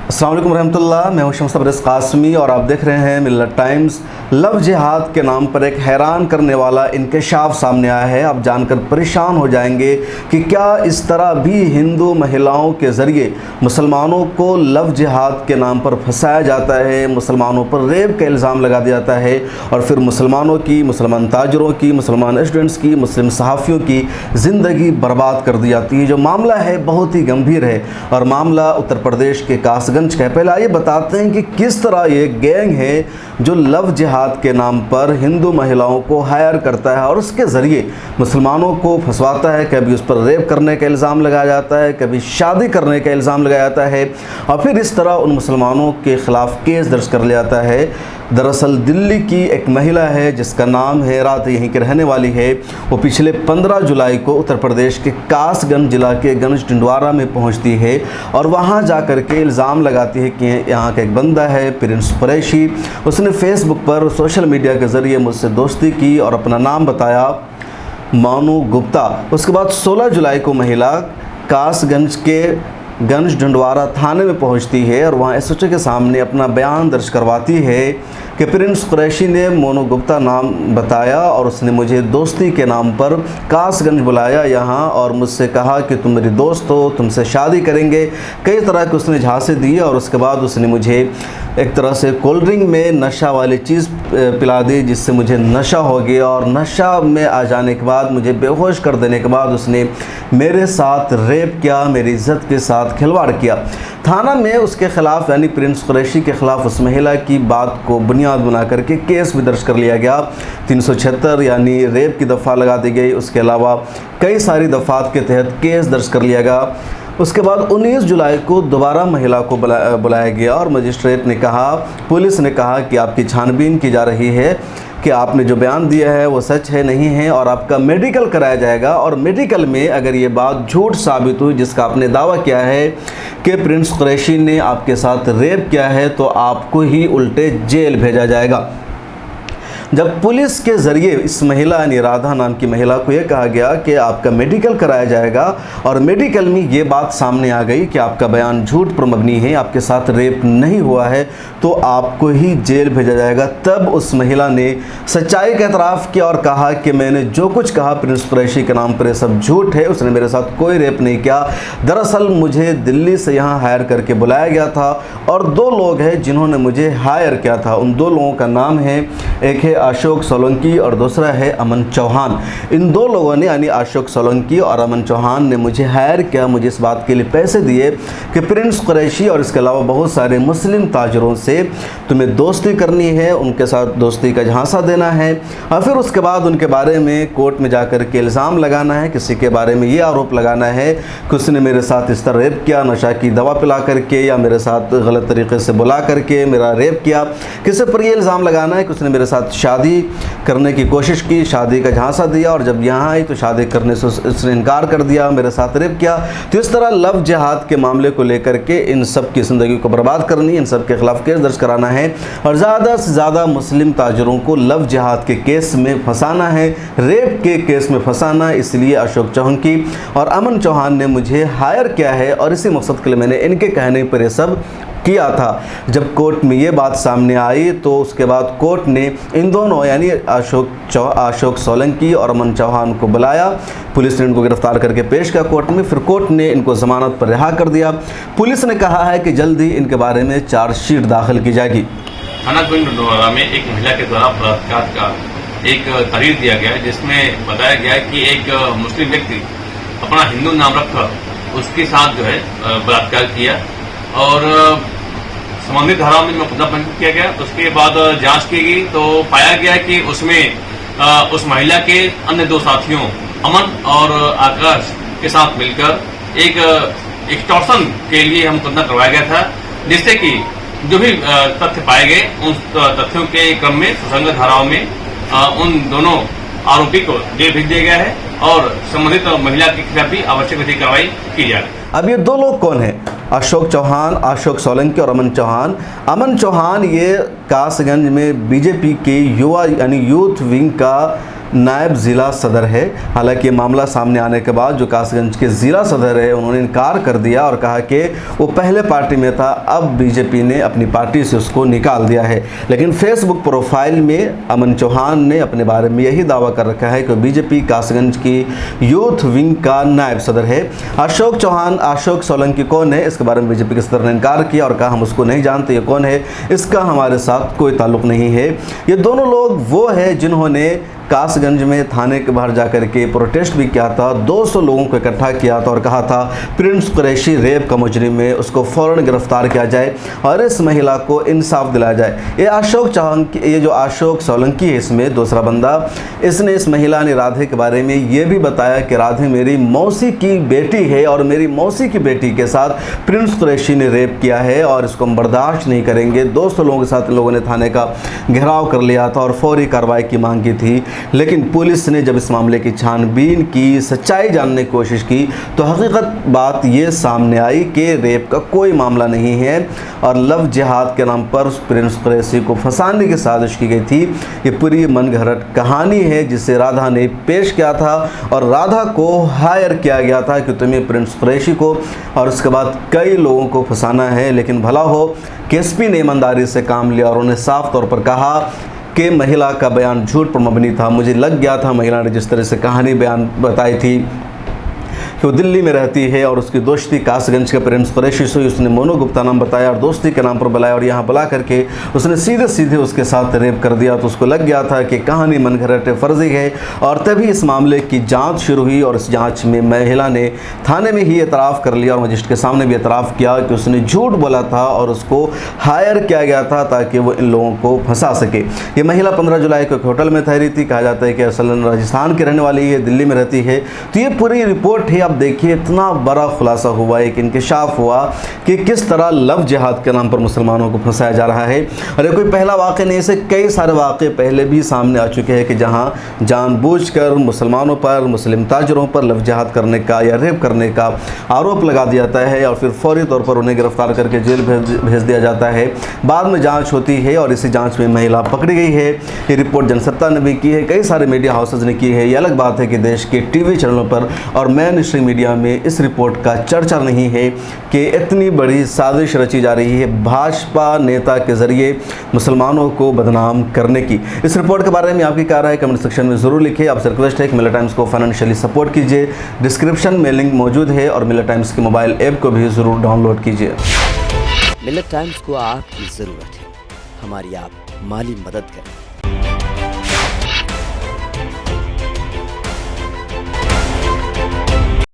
अस्सलाम वालेकुम रहमतुल्लाह। मैं हूं शम्स तबरेज़ कासमी और आप देख रहे हैं मिल्लत टाइम्स। लव जिहाद के नाम पर एक हैरान करने वाला इंकशाफ सामने आया है। आप जानकर परेशान हो जाएंगे कि क्या इस तरह भी हिंदू महिलाओं के ज़रिए मुसलमानों को लव जिहाद के नाम पर फंसाया जाता है, मुसलमानों पर रेप का इल्ज़ाम लगा दिया जाता है और फिर मुसलमानों की, मुसलमान ताजरों की, मुसलमान स्टूडेंट्स की, मुस्लिम सहाफ़ियों की ज़िंदगी बर्बाद कर दी जाती है। जो मामला है बहुत ही गंभीर है और मामला उत्तर प्रदेश के कासगंज का है। पहले आइए बताते हैं कि किस तरह ये गैंग है जो लव जिहाद के नाम पर हिंदू महिलाओं को हायर करता है और उसके ज़रिए मुसलमानों को फंसवाता है। कभी उस पर रेप करने का इल्ज़ाम लगाया जाता है, कभी शादी करने का इल्ज़ाम लगाया जाता है और फिर इस तरह उन मुसलमानों के ख़िलाफ़ केस दर्ज कर लिया जाता है। दरअसल दिल्ली की एक महिला है जिसका नाम है, रात यहीं की रहने वाली है। वो पिछले 15 जुलाई को उत्तर प्रदेश के कासगंज जिला के गंज टिंडवारा में पहुंचती है और वहां जाकर के इल्ज़ाम लगाती है कि यहाँ का एक बंदा है प्रिंस कुरैशी, उसने फेसबुक पर सोशल मीडिया के ज़रिए मुझसे दोस्ती की और अपना नाम बताया, मानू गुप्ता। उसके बाद 16 जुलाई को महिला कासगंज के गंज टिंडवारा थाने में पहुंचती है और वहां एसएचओ के सामने अपना बयान दर्ज करवाती है कि प्रिंस कुरैशी ने मोनू गुप्ता नाम बताया और उसने मुझे दोस्ती के नाम पर कासगंज बुलाया यहाँ और मुझसे कहा कि तुम मेरी दोस्त हो, तुमसे शादी करेंगे। कई तरह के उसने झांसे दिए और उसके बाद उसने मुझे एक तरह से कोल्ड ड्रिंक में नशा वाली चीज़ पिला दी जिससे मुझे नशा हो गया और नशा में आ जाने के बाद मुझे बेहोश कर देने के बाद उसने मेरे साथ रेप किया, मेरी इज़्ज़त के साथ खिलवाड़ किया। थाना में उसके ख़िलाफ़ यानी प्रिंस कुरैशी के ख़िलाफ़ उस महिला की बात को बुनियाद बना करके केस भी दर्ज कर लिया गया। 376 यानी रेप की दफ़ा लगा दी गई। उसके अलावा कई सारी दफ़ात के तहत केस दर्ज कर लिया गया। उसके बाद 19 जुलाई को दोबारा महिला को बुलाया गया और मजिस्ट्रेट ने कहा, पुलिस ने कहा कि आपकी छानबीन की जा रही है कि आपने जो बयान दिया है वो सच है नहीं है और आपका मेडिकल कराया जाएगा और मेडिकल में अगर ये बात झूठ साबित हुई जिसका आपने दावा किया है कि प्रिंस कुरैशी ने आपके साथ रेप किया है तो आपको ही उल्टे जेल भेजा जाएगा। जब पुलिस के ज़रिए इस महिला यानी राधा नाम की महिला को यह कहा गया कि आपका मेडिकल कराया जाएगा और मेडिकल में ये बात सामने आ गई कि आपका बयान झूठ पर मबनी है, आपके साथ रेप नहीं हुआ है तो आपको ही जेल भेजा जाएगा, तब उस महिला ने सच्चाई का एतराफ़ किया और कहा कि मैंने जो कुछ कहा प्रिंस कुरैशी के नाम पर ये सब झूठ है, उसने मेरे साथ कोई रेप नहीं किया। दरअसल मुझे दिल्ली से यहाँ हायर करके बुलाया गया था और दो लोग हैं जिन्होंने मुझे हायर किया था। उन दो लोगों का नाम है, एक है अशोक सोलंकी और दूसरा है अमन चौहान। इन दो लोगों ने यानी अशोक सोलंकी और अमन चौहान ने मुझे हायर किया, मुझे इस बात के लिए पैसे दिए कि प्रिंस कुरैशी और इसके अलावा बहुत सारे मुस्लिम ताजरों से तुम्हें दोस्ती करनी है, उनके साथ दोस्ती का झांसा देना है और फिर उसके बाद उनके बारे में कोर्ट में जाकर के इल्ज़ाम लगाना है, किसी के बारे में ये आरोप लगाना है कि उसने मेरे साथ इस तरह रेप किया, नशा की दवा पिला करके या मेरे साथ गलत तरीके से बुला करके मेरा रेप किया। किसी पर ये इल्ज़ाम लगाना है कि उसने मेरे साथ शादी करने की कोशिश की, शादी का झांसा दिया और जब यहाँ आई तो शादी करने से उसने इनकार कर दिया, मेरे साथ रेप किया। तो इस तरह लव जिहाद के मामले को लेकर के इन सब की ज़िंदगी को बर्बाद करनी, इन सब के ख़िलाफ़ केस दर्ज कराना है और ज़्यादा से ज़्यादा मुस्लिम ताजरों को लव जिहाद के केस में फंसाना है, रेप के केस में फंसाना। इसलिए अशोक चौहनकी और अमन चौहान ने मुझे हायर किया है और इसी मकसद के लिए मैंने इनके कहने पर ये सब किया था। जब कोर्ट में ये बात सामने आई तो उसके बाद कोर्ट ने इन दोनों यानी अशोक सोलंकी और अमन चौहान को बुलाया। पुलिस ने इनको गिरफ्तार करके पेश किया कोर्ट में, फिर कोर्ट ने इनको ज़मानत पर रिहा कर दिया। पुलिस ने कहा है कि जल्द ही इनके बारे में चार्जशीट दाखिल की जाएगी। थाना टिंडवारा में एक महिला के द्वारा बलात्कार का एक तहरीर दिया गया है जिसमें बताया गया है कि एक मुस्लिम व्यक्ति अपना हिंदू नाम रखकर उसके साथ जो है बलात्कार किया और संबंधित धारा में मुकदमा पंजीकृत किया गया। उसके बाद जांच की गई तो पाया गया कि उसमें उस महिला के अन्य दो साथियों अमन और आकाश के साथ मिलकर एक एक्सटॉर्शन के लिए हम मुकदमा करवाया गया था, जिससे कि जो भी तथ्य पाए गए उन तथ्यों के क्रम में सुसंगत धाराओं में उन दोनों आरोपी को जेल भेज दिया गया है और संबंधित महिला के खिलाफ भी आवश्यक विधिक कार्रवाई की जा रही है। अब ये दो लोग कौन हैं? अशोक चौहान, अशोक सोलंकी और अमन चौहान। अमन चौहान ये कासगंज में बीजेपी के युवा यानी यूथ विंग का नायब ज़िला सदर है। हालांकि मामला सामने आने के बाद जो कासगंज के ज़िला सदर है उन्होंने इनकार कर दिया और कहा कि वो पहले पार्टी में था, अब बीजेपी ने अपनी पार्टी से उसको निकाल दिया है। लेकिन फेसबुक प्रोफाइल में अमन चौहान ने अपने बारे में यही दावा कर रखा है कि बीजेपी कासगंज की यूथ विंग का नायब सदर है। अशोक सोलंकी कौन है, इसके बारे में बीजेपी के सदर ने इनकार किया और कहा हम उसको नहीं जानते, ये कौन है, इसका हमारे साथ कोई ताल्लुक नहीं है। ये दोनों लोग वो है जिन्होंने कासगंज में थाने के बाहर जाकर के प्रोटेस्ट भी किया था, 200 लोगों को इकट्ठा किया था और कहा था प्रिंस कुरैशी रेप का मुजरिम है, उसको फ़ौरन गिरफ्तार किया जाए और इस महिला को इंसाफ दिलाया जाए। ये जो अशोक सोलंकी है, इसमें दूसरा बंदा, इसने इस महिला ने राधे के बारे में ये भी बताया कि राधे मेरी मौसी की बेटी है और मेरी मौसी की बेटी के साथ प्रिंस कुरैशी ने रेप किया है और इसको हम बर्दाश्त नहीं करेंगे। 200 लोगों के साथ इन लोगों ने थाने का घेराव कर लिया था और फौरी कार्रवाई की मांग की थी। लेकिन पुलिस ने जब इस मामले की छानबीन की, सच्चाई जानने की कोशिश की, तो हकीकत बात ये सामने आई कि रेप का कोई मामला नहीं है और लव जिहाद के नाम पर प्रिंस कुरैशी को फंसाने की साजिश की गई थी। ये पूरी मनगढ़ंत कहानी है जिसे राधा ने पेश किया था और राधा को हायर किया गया था कि तुम्हें प्रिंस कुरैशी को और उसके बाद कई लोगों को फंसाना है। लेकिन भला हो कि एसपी ने ईमानदारी से काम लिया और उन्होंने साफ तौर पर कहा कि महिला का बयान झूठ पर मबनी था। मुझे लग गया था महिला ने जिस तरह से कहानी बयान बताई थी कि वो दिल्ली में रहती है और उसकी दोस्ती कासगंज के प्रिंस कुरैशी से, उसने मोनू गुप्ता नाम बताया और दोस्ती के नाम पर बुलाया और यहाँ बुला करके उसने सीधे उसके साथ रेप कर दिया। तो उसको लग गया था कि कहानी मनगढ़ंत फर्जी है और तभी इस मामले की जांच शुरू हुई और इस जांच में महिला ने थाने में ही एतराफ़ कर लिया और मजिस्ट्रेट के सामने भी एतराफ़ किया कि उसने झूठ बोला था और उसको हायर किया गया था ताकि वो इन लोगों को फंसा सके। ये महिला 15 जुलाई को एक होटल में ठहरी थी। कहा जाता है कि असल राजस्थान की रहने वाली है, दिल्ली में रहती है। तो ये पूरी रिपोर्ट है। अब देखिए इतना बड़ा खुलासा हुआ, एक इंकशाफ हुआ कि किस तरह लव जिहाद के नाम पर मुसलमानों को फंसाया जा रहा है। और ये कोई पहला वाक़या नहीं, ऐसे कई सारे वाक़े पहले भी सामने आ चुके हैं कि जहां जानबूझकर मुसलमानों पर, मुस्लिम ताजरों पर लव जिहाद करने का या रेप करने का आरोप लगा दिया जाता है और फिर फौरी तौर पर उन्हें गिरफ्तार करके जेल भेज दिया जाता है। बाद में जाँच होती है और इसी जाँच में महिला पकड़ी गई है। ये रिपोर्ट जनसत्ता ने भी की है, कई सारे मीडिया हाउसेज ने की है। ये अलग बात है कि देश के टीवी चैनलों पर और मेन स्ट्रीम मीडिया में इस रिपोर्ट का चर्चा नहीं है कि इतनी बड़ी साजिश रची जा रही है भाजपा नेता के जरिए मुसलमानों को बदनाम करने की। इस रिपोर्ट के बारे में आपकी क्या राय है कमेंट सेक्शन में ज़रूर लिखिए। आपसे रिक्वेस्ट है कि मिलर टाइम्स को फाइनेंशियली सपोर्ट कीजिए। डिस्क्रिप्शन में लिंक मौजूद है और मिलर टाइम्स के मोबाइल ऐप को भी ज़रूर डाउनलोड कीजिए। मिलर टाइम्स को आपकी ज़रूरत है, हमारी आप माली मदद करें।